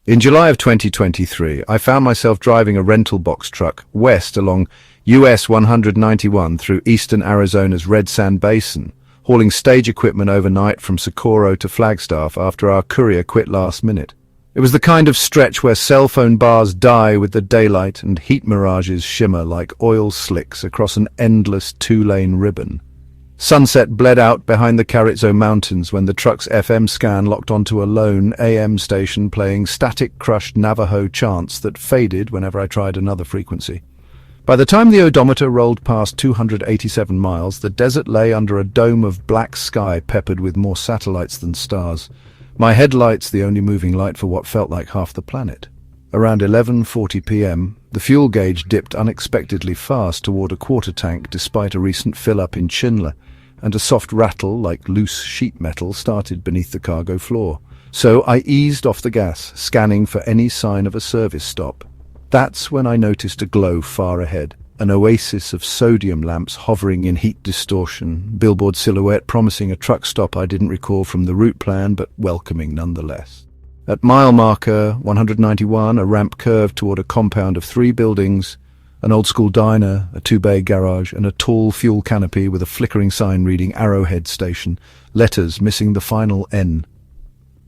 In July of 2023, I found myself driving a rental box truck west along US 191 through eastern Arizona's Red Sand Basin, hauling stage equipment overnight from Socorro to Flagstaff after our courier quit last minute. It was the kind of stretch where cell phone bars die with the daylight and heat mirages shimmer like oil slicks across an endless two-lane ribbon. Sunset bled out behind the Carrizo Mountains when the truck's FM scan locked onto a lone AM station playing static-crushed Navajo chants that faded whenever I tried another frequency. By the time the odometer rolled past 287 miles, the desert lay under a dome of black sky peppered with more satellites than stars. My headlights the only moving light for what felt like half the planet. Around 11:40 p.m., the fuel gauge dipped unexpectedly fast toward a quarter tank despite a recent fill-up in Chinle, and a soft rattle like loose sheet metal started beneath the cargo floor. So I eased off the gas, scanning for any sign of a service stop. That's when I noticed a glow far ahead, an oasis of sodium lamps hovering in heat distortion, billboard silhouette promising a truck stop I didn't recall from the route plan, but welcoming nonetheless. At mile marker 191, a ramp curved toward a compound of 3 buildings, an old-school diner, a 2-bay garage, and a tall fuel canopy with a flickering sign reading Arrowhead Station, letters missing the final N.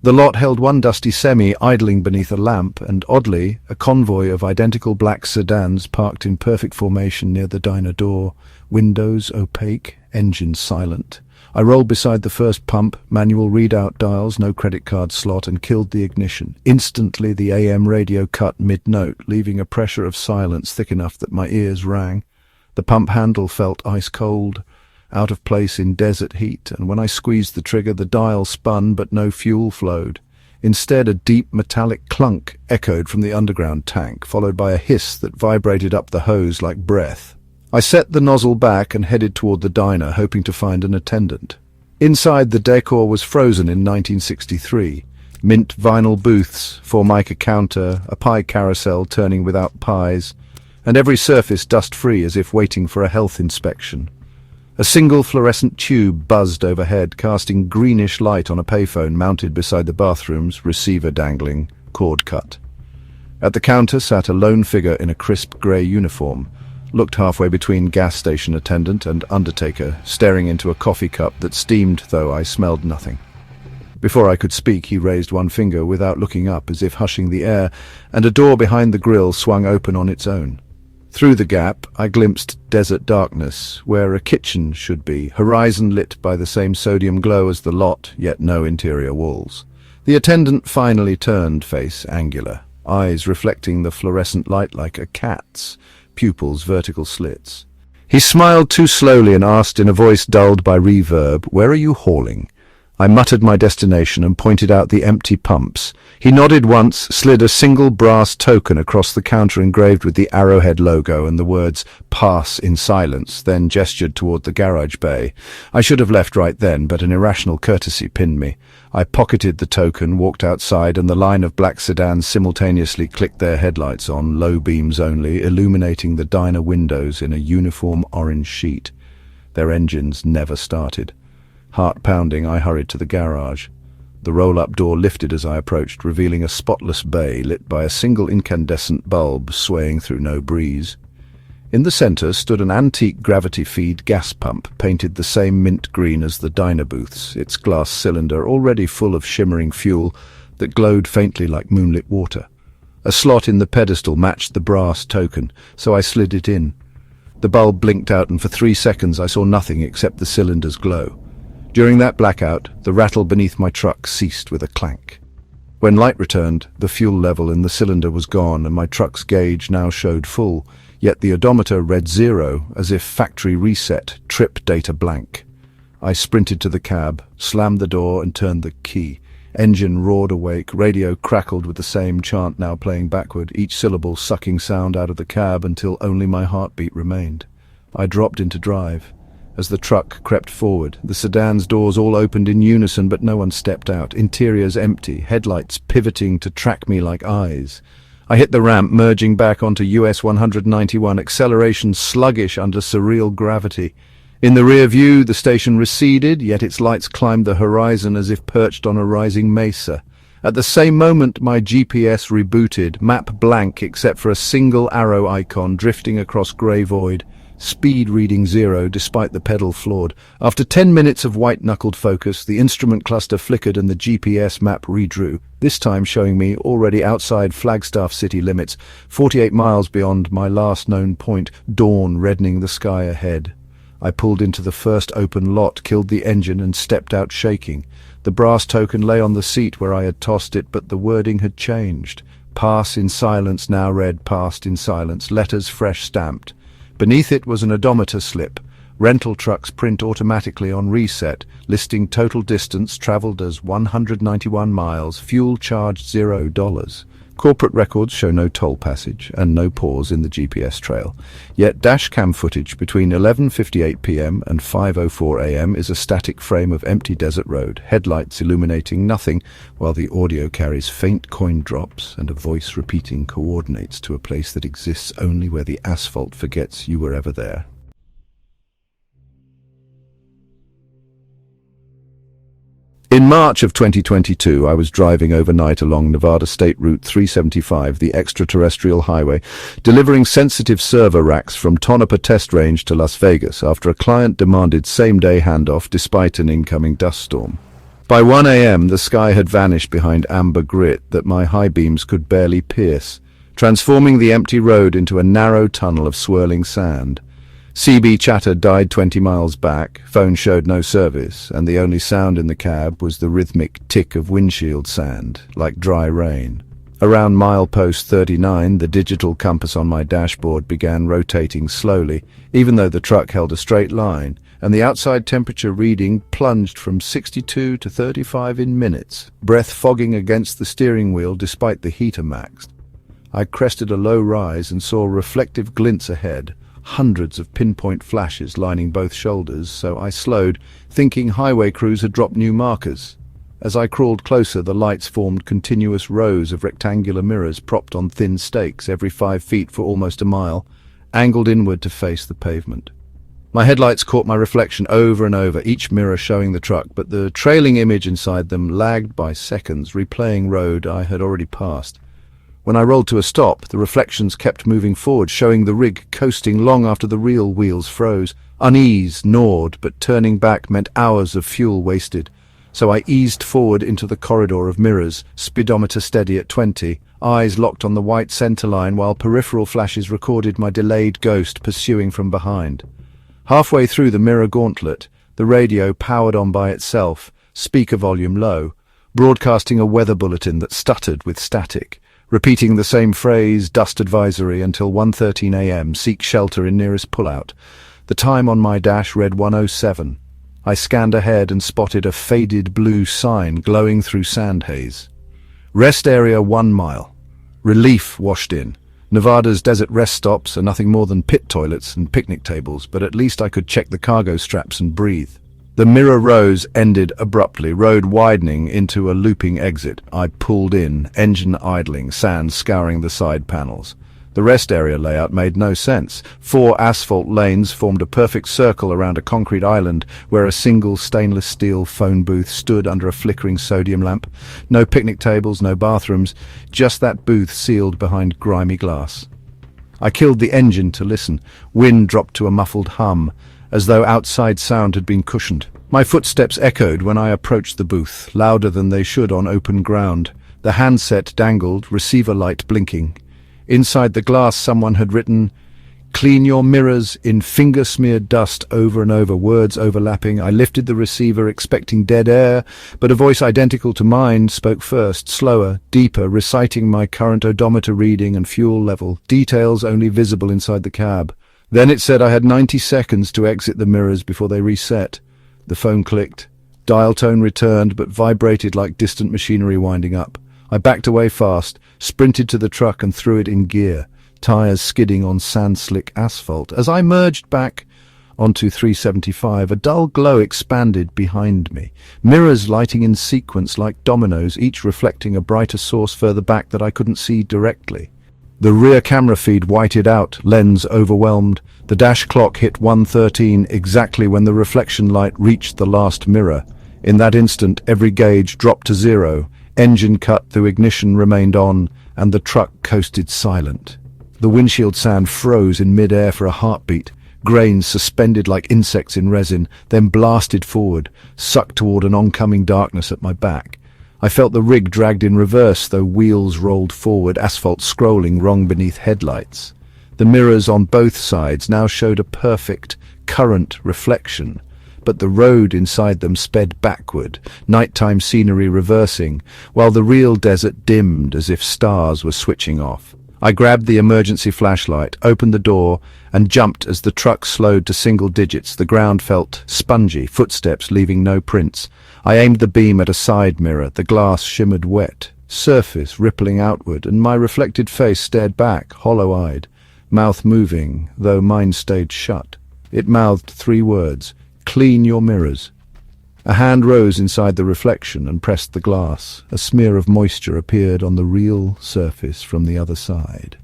The lot held one dusty semi idling beneath a lamp, and oddly, a convoy of identical black sedans parked in perfect formation near the diner door, windows opaque, engines silent. I rolled beside the first pump, manual readout dials, no credit card slot, and killed the ignition. Instantly the AM radio cut mid-note, leaving a pressure of silence thick enough that my ears rang. The pump handle felt ice-cold, out of place in desert heat, and when I squeezed the trigger, the dial spun but no fuel flowed. Instead, a deep metallic clunk echoed from the underground tank, followed by a hiss that vibrated up the hose like breath. I set the nozzle back and headed toward the diner, hoping to find an attendant. Inside, the decor was frozen in 1963. Mint vinyl booths, Formica counter, a pie carousel turning without pies, and every surface dust-free as if waiting for a health inspection. A single fluorescent tube buzzed overhead, casting greenish light on a payphone mounted beside the bathroom's receiver dangling, cord cut. At the counter sat a lone figure in a crisp grey uniform, looked halfway between gas station attendant and undertaker, staring into a coffee cup that steamed, though I smelled nothing. Before I could speak, he raised one finger without looking up, as if hushing the air, and a door behind the grill swung open on its own. Through the gap, I glimpsed desert darkness, where a kitchen should be, horizon lit by the same sodium glow as the lot, yet no interior walls. The attendant finally turned, face angular, eyes reflecting the fluorescent light like a cat's, pupils vertical slits. He smiled too slowly and asked in a voice dulled by reverb, "Where are you hauling?" I muttered my destination and pointed out the empty pumps. He nodded once, slid a single brass token across the counter engraved with the Arrowhead logo and the words "Pass" in silence, then gestured toward the garage bay. I should have left right then, but an irrational courtesy pinned me. I pocketed the token, walked outside, and the line of black sedans simultaneously clicked their headlights on, low beams only, illuminating the diner windows in a uniform orange sheet. Their engines never started. Heart pounding, I hurried to the garage. The roll-up door lifted as I approached, revealing a spotless bay lit by a single incandescent bulb swaying through no breeze. In the center stood an antique gravity-feed gas pump, painted the same mint green as the diner booths, its glass cylinder already full of shimmering fuel that glowed faintly like moonlit water. A slot in the pedestal matched the brass token, so I slid it in. The bulb blinked out, and for 3 seconds I saw nothing except the cylinder's glow. During that blackout, the rattle beneath my truck ceased with a clank. When light returned, the fuel level in the cylinder was gone, and my truck's gauge now showed full, yet the odometer read 0, as if factory reset, trip data blank. I sprinted to the cab, slammed the door, and turned the key. Engine roared awake, radio crackled with the same chant now playing backward, each syllable sucking sound out of the cab until only my heartbeat remained. I dropped into drive. As the truck crept forward, the sedan's doors all opened in unison, but no one stepped out. Interiors empty, headlights pivoting to track me like eyes. I hit the ramp, merging back onto US 191, acceleration sluggish under surreal gravity. In the rear view, the station receded, yet its lights climbed the horizon as if perched on a rising mesa. At the same moment, my GPS rebooted, map blank except for a single arrow icon drifting across grey void. Speed reading 0 despite the pedal flawed. After 10 minutes of white-knuckled focus, the instrument cluster flickered and the GPS map redrew, this time showing me already outside Flagstaff city limits, 48 miles beyond my last known point, dawn reddening the sky ahead. I pulled into the first open lot, killed the engine and stepped out shaking. The brass token lay on the seat where I had tossed it, but the wording had changed. Pass in silence now read passed in silence, letters fresh stamped. Beneath it was an odometer slip. Rental trucks print automatically on reset, listing total distance traveled as 191 miles, fuel charged $0. Corporate records show no toll passage and no pause in the GPS trail. Yet dashcam footage between 11:58 p.m. and 5:04 a.m. is a static frame of empty desert road, headlights illuminating nothing, while the audio carries faint coin drops and a voice repeating coordinates to a place that exists only where the asphalt forgets you were ever there. In March of 2022, I was driving overnight along Nevada State Route 375, the extraterrestrial highway, delivering sensitive server racks from Tonopah Test Range to Las Vegas after a client demanded same-day handoff despite an incoming dust storm. By 1 a.m., the sky had vanished behind amber grit that my high beams could barely pierce, transforming the empty road into a narrow tunnel of swirling sand. CB chatter died 20 miles back, phone showed no service, and the only sound in the cab was the rhythmic tick of windshield sand, like dry rain. Around milepost 39, the digital compass on my dashboard began rotating slowly, even though the truck held a straight line, and the outside temperature reading plunged from 62 to 35 in minutes, breath fogging against the steering wheel despite the heater maxed. I crested a low rise and saw reflective glints ahead, hundreds of pinpoint flashes lining both shoulders, so I slowed, thinking highway crews had dropped new markers. As I crawled closer, the lights formed continuous rows of rectangular mirrors propped on thin stakes every 5 feet for almost a mile, angled inward to face the pavement. My headlights caught my reflection over and over, each mirror showing the truck, but the trailing image inside them lagged by seconds, replaying road I had already passed. When I rolled to a stop, the reflections kept moving forward, showing the rig coasting long after the real wheels froze. Unease gnawed, but turning back meant hours of fuel wasted. So I eased forward into the corridor of mirrors, speedometer steady at 20, eyes locked on the white centerline while peripheral flashes recorded my delayed ghost pursuing from behind. Halfway through the mirror gauntlet, the radio powered on by itself, speaker volume low, broadcasting a weather bulletin that stuttered with static. Repeating the same phrase, dust advisory, until 1:13 a.m., seek shelter in nearest pullout. The time on my dash read 1:07. I scanned ahead and spotted a faded blue sign glowing through sand haze. Rest area 1 mile. Relief washed in. Nevada's desert rest stops are nothing more than pit toilets and picnic tables, but at least I could check the cargo straps and breathe. The mirror rows ended abruptly, road widening into a looping exit. I pulled in, engine idling, sand scouring the side panels. The rest area layout made no sense. 4 asphalt lanes formed a perfect circle around a concrete island where a single stainless steel phone booth stood under a flickering sodium lamp. No picnic tables, no bathrooms, just that booth sealed behind grimy glass. I killed the engine to listen. Wind dropped to a muffled hum, as though outside sound had been cushioned. My footsteps echoed when I approached the booth, louder than they should on open ground. The handset dangled, receiver light blinking. Inside the glass someone had written, "Clean your mirrors," in finger-smeared dust over and over, words overlapping. I lifted the receiver, expecting dead air, but a voice identical to mine spoke first, slower, deeper, reciting my current odometer reading and fuel level, details only visible inside the cab. Then it said I had 90 seconds to exit the mirrors before they reset. The phone clicked. Dial tone returned, but vibrated like distant machinery winding up. I backed away fast, sprinted to the truck and threw it in gear, tires skidding on sand-slick asphalt. As I merged back onto 375, a dull glow expanded behind me, mirrors lighting in sequence like dominoes, each reflecting a brighter source further back that I couldn't see directly. The rear camera feed whited out, lens overwhelmed. The dash clock hit 1:13 exactly when the reflection light reached the last mirror. In that instant, every gauge dropped to 0. Engine cut through, ignition remained on, and the truck coasted silent. The windshield sand froze in mid-air for a heartbeat. Grains suspended like insects in resin, then blasted forward, sucked toward an oncoming darkness at my back. I felt the rig dragged in reverse, though wheels rolled forward, asphalt scrolling wrong beneath headlights. The mirrors on both sides now showed a perfect, current reflection, but the road inside them sped backward, nighttime scenery reversing, while the real desert dimmed as if stars were switching off. I grabbed the emergency flashlight, opened the door, and jumped as the truck slowed to single digits. The ground felt spongy, footsteps leaving no prints. I aimed the beam at a side mirror. The glass shimmered wet, surface rippling outward, and my reflected face stared back, hollow-eyed, mouth moving, though mine stayed shut. It mouthed 3 words: "Clean your mirrors." A hand rose inside the reflection and pressed the glass. A smear of moisture appeared on the real surface from the other side.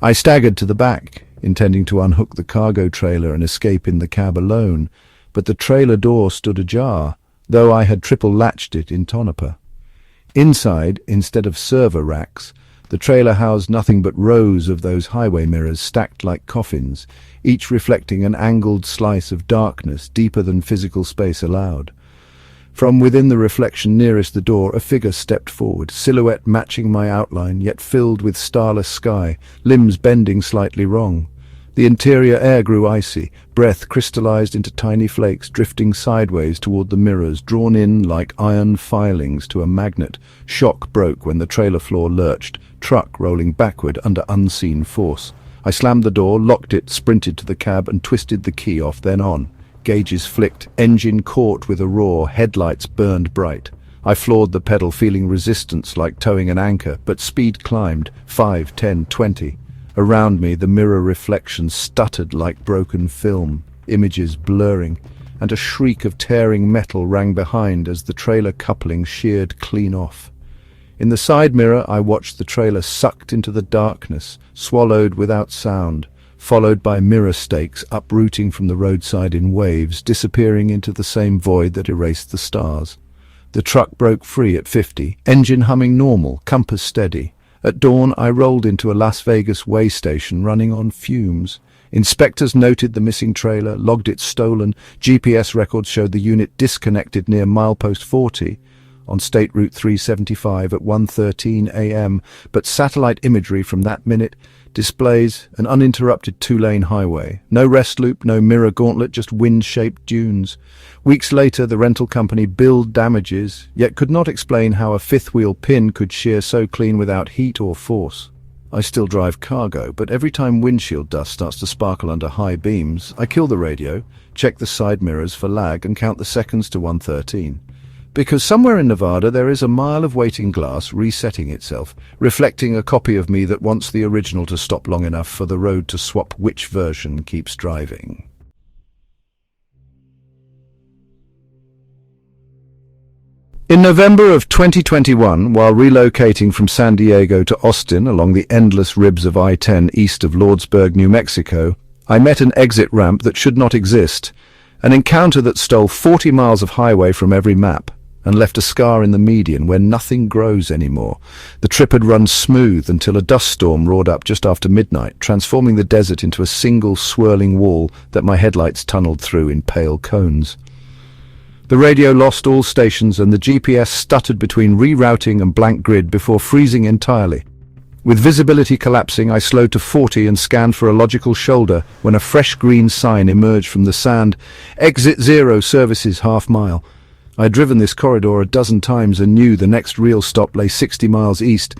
I staggered to the back, intending to unhook the cargo trailer and escape in the cab alone, but the trailer door stood ajar, though I had triple-latched it in Tonopah. Inside, instead of server racks, the trailer housed nothing but rows of those highway mirrors stacked like coffins, each reflecting an angled slice of darkness deeper than physical space allowed. From within the reflection nearest the door, a figure stepped forward, silhouette matching my outline, yet filled with starless sky, limbs bending slightly wrong. The interior air grew icy, breath crystallized into tiny flakes, drifting sideways toward the mirrors, drawn in like iron filings to a magnet. Shock broke when the trailer floor lurched, truck rolling backward under unseen force. I slammed the door, locked it, sprinted to the cab, and twisted the key off, then on. Gauges flicked, engine caught with a roar, headlights burned bright. I floored the pedal, feeling resistance like towing an anchor, but speed climbed, 5, 10, 20. Around me, the mirror reflections stuttered like broken film, images blurring, and a shriek of tearing metal rang behind as the trailer coupling sheared clean off. In the side mirror, I watched the trailer sucked into the darkness, swallowed without sound, followed by mirror stakes uprooting from the roadside in waves, disappearing into the same void that erased the stars. The truck broke free at 50, engine humming normal, compass steady. At dawn, I rolled into a Las Vegas way station running on fumes. Inspectors noted the missing trailer, logged it stolen. GPS records showed the unit disconnected near milepost 40 on State Route 375 at 1:13 a.m., but satellite imagery from that minute displays an uninterrupted 2-lane highway. No rest loop, no mirror gauntlet, just wind-shaped dunes. Weeks later, the rental company billed damages, yet could not explain how a fifth-wheel pin could shear so clean without heat or force. I still drive cargo, but every time windshield dust starts to sparkle under high beams, I kill the radio, check the side mirrors for lag, and count the seconds to 1:13. Because somewhere in Nevada there is a mile of waiting glass resetting itself, reflecting a copy of me that wants the original to stop long enough for the road to swap which version keeps driving. In November of 2021, while relocating from San Diego to Austin along the endless ribs of I-10 east of Lordsburg, New Mexico, I met an exit ramp that should not exist, an encounter that stole 40 miles of highway from every map and left a scar in the median where nothing grows anymore. The trip had run smooth until a dust storm roared up just after midnight, transforming the desert into a single swirling wall that my headlights tunneled through in pale cones. The radio lost all stations and the GPS stuttered between rerouting and blank grid before freezing entirely. With visibility collapsing, I slowed to 40 and scanned for a logical shoulder when a fresh green sign emerged from the sand. Exit 0, services half mile. I had driven this corridor a dozen times and knew the next real stop lay 60 miles east.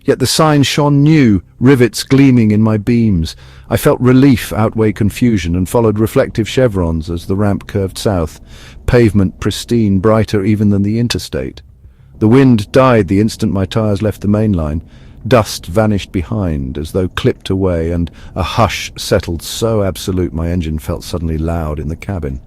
Yet the sign shone new, rivets gleaming in my beams. I felt relief outweigh confusion and followed reflective chevrons as the ramp curved south, pavement pristine, brighter even than the interstate. The wind died the instant my tires left the main line. Dust vanished behind as though clipped away, and a hush settled so absolute my engine felt suddenly loud in the cabin.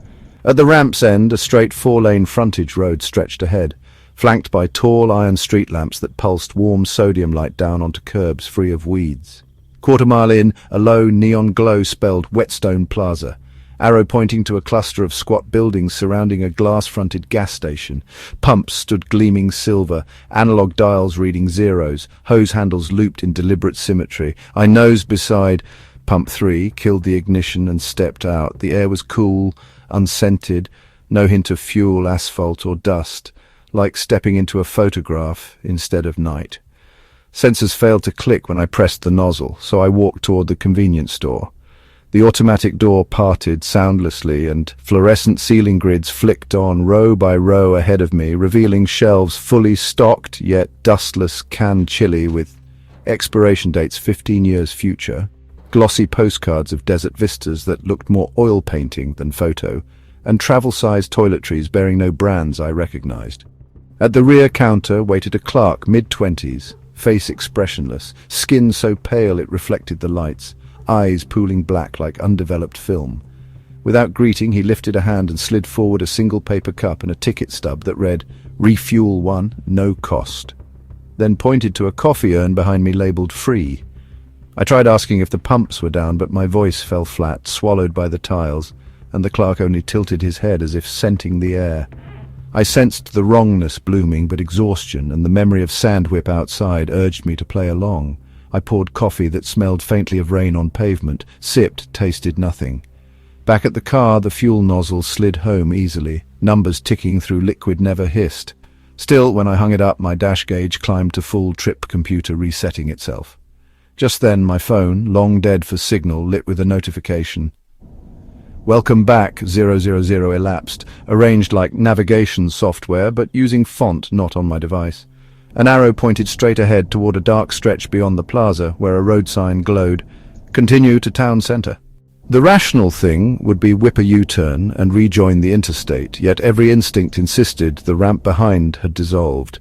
At the ramp's end, a straight 4-lane frontage road stretched ahead, flanked by tall iron street lamps that pulsed warm sodium light down onto curbs free of weeds. Quarter mile in, a low neon glow spelled Whetstone Plaza. arrow pointing to a cluster of squat buildings surrounding a glass-fronted gas station. Pumps stood gleaming silver, analog dials reading zeros, hose handles looped in deliberate symmetry. I nosed beside Pump 3, killed the ignition and stepped out. The air was cool, unscented, no hint of fuel, asphalt or dust, like stepping into a photograph instead of night. Sensors failed to click when I pressed the nozzle, so I walked toward the convenience store. The automatic door parted soundlessly and fluorescent ceiling grids flicked on row by row ahead of me, revealing shelves fully stocked yet dustless canned chili with expiration dates 15 years future, glossy postcards of desert vistas that looked more oil painting than photo, and travel-sized toiletries bearing no brands I recognized. At the rear counter waited a clerk, mid-20s, face expressionless, skin so pale it reflected the lights, eyes pooling black like undeveloped film. Without greeting, he lifted a hand and slid forward a single paper cup and a ticket stub that read, "Refuel 1, no cost," then pointed to a coffee urn behind me labeled "Free." I tried asking if the pumps were down, but my voice fell flat, swallowed by the tiles, and the clerk only tilted his head as if scenting the air. I sensed the wrongness blooming, but exhaustion and the memory of Sandwhip outside urged me to play along. I poured coffee that smelled faintly of rain on pavement, sipped, tasted nothing. Back at the car, the fuel nozzle slid home easily, numbers ticking through liquid never hissed. Still, when I hung it up, my dash gauge climbed to full trip computer resetting itself. Just then, my phone, long dead for signal, lit with a notification. "Welcome back, 000 elapsed," arranged like navigation software, but using font not on my device. An arrow pointed straight ahead toward a dark stretch beyond the plaza, where a road sign glowed, "Continue to town center." The rational thing would be whip a U-turn and rejoin the interstate, yet every instinct insisted the ramp behind had dissolved.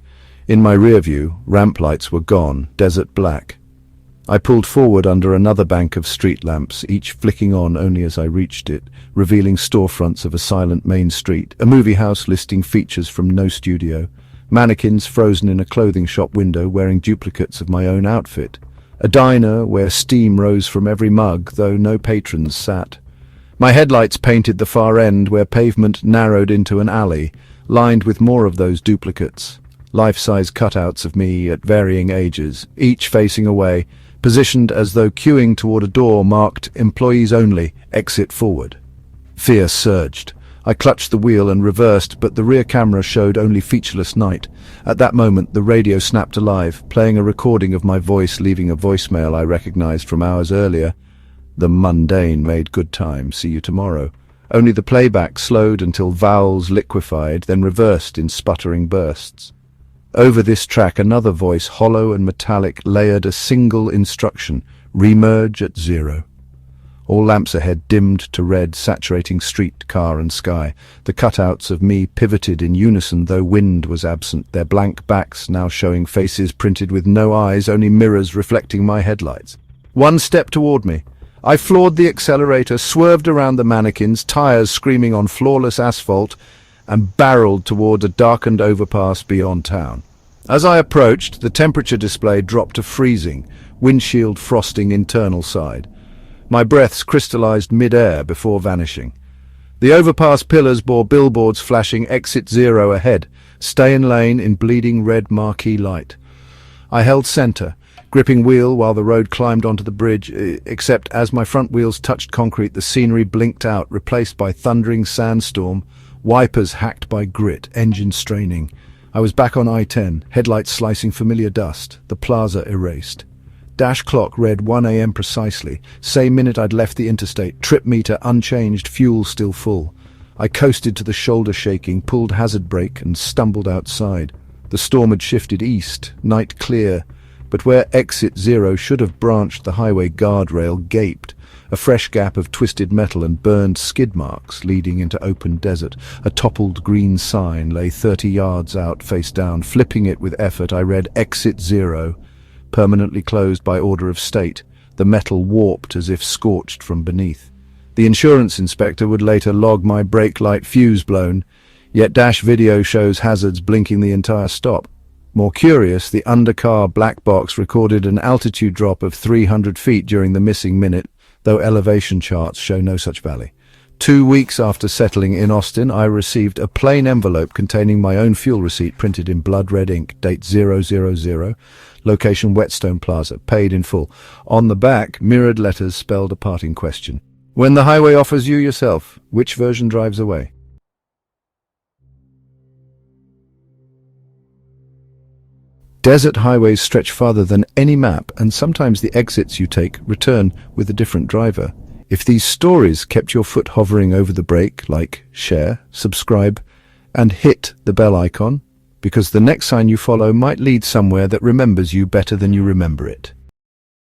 In my rear view, ramp lights were gone, desert black. I pulled forward under another bank of street lamps, each flicking on only as I reached it, revealing storefronts of a silent main street, a movie house listing features from no studio, mannequins frozen in a clothing shop window wearing duplicates of my own outfit, a diner where steam rose from every mug, though no patrons sat. My headlights painted the far end where pavement narrowed into an alley, lined with more of those duplicates, life-size cutouts of me at varying ages, each facing away, positioned as though queuing toward a door marked "Employees Only, Exit Forward." Fear surged. I clutched the wheel and reversed, but the rear camera showed only featureless night. At that moment, the radio snapped alive, playing a recording of my voice leaving a voicemail I recognized from hours earlier. "The mundane made good time. See you tomorrow." Only the playback slowed until vowels liquefied, then reversed in sputtering bursts. Over this track, another voice, hollow and metallic, layered a single instruction: "Remerge at 0." All lamps ahead dimmed to red, saturating street, car and sky. The cutouts of me pivoted in unison, though wind was absent, their blank backs now showing faces printed with no eyes, only mirrors reflecting my headlights. One step toward me. I floored the accelerator, swerved around the mannequins, tires screaming on flawless asphalt, and barreled toward a darkened overpass beyond town. As I approached, the temperature display dropped to freezing, windshield frosting internal side. My breaths crystallized mid-air before vanishing. The overpass pillars bore billboards flashing "Exit 0 ahead, stay in lane" in bleeding red marquee light. I held center, gripping wheel while the road climbed onto the bridge, except as my front wheels touched concrete, the scenery blinked out, replaced by thundering sandstorm, wipers hacked by grit, engine straining. I was back on I-10, headlights slicing familiar dust, the plaza erased. Dash clock read 1 a.m. precisely, same minute I'd left the interstate, trip meter unchanged, fuel still full. I coasted to the shoulder shaking, pulled hazard brake and stumbled outside. The storm had shifted east, night clear, but where Exit 0 should have branched, the highway guardrail gaped, a fresh gap of twisted metal and burned skid marks leading into open desert. A toppled green sign lay 30 yards out, face down. Flipping it with effort, I read "Exit 0, permanently closed by order of state." The metal warped as if scorched from beneath. The insurance inspector would later log my brake light fuse blown, yet dash video shows hazards blinking the entire stop. More curious, the undercar black box recorded an altitude drop of 300 feet during the missing minute, though elevation charts show no such valley. 2 weeks after settling in Austin, I received a plain envelope containing my own fuel receipt printed in blood red ink, date 000, location Whetstone Plaza, paid in full. On the back, mirrored letters spelled a parting question. When the highway offers you yourself, which version drives away? Desert highways stretch farther than any map, and sometimes the exits you take return with a different driver. If these stories kept your foot hovering over the brake, like, share, subscribe, and hit the bell icon, because the next sign you follow might lead somewhere that remembers you better than you remember it.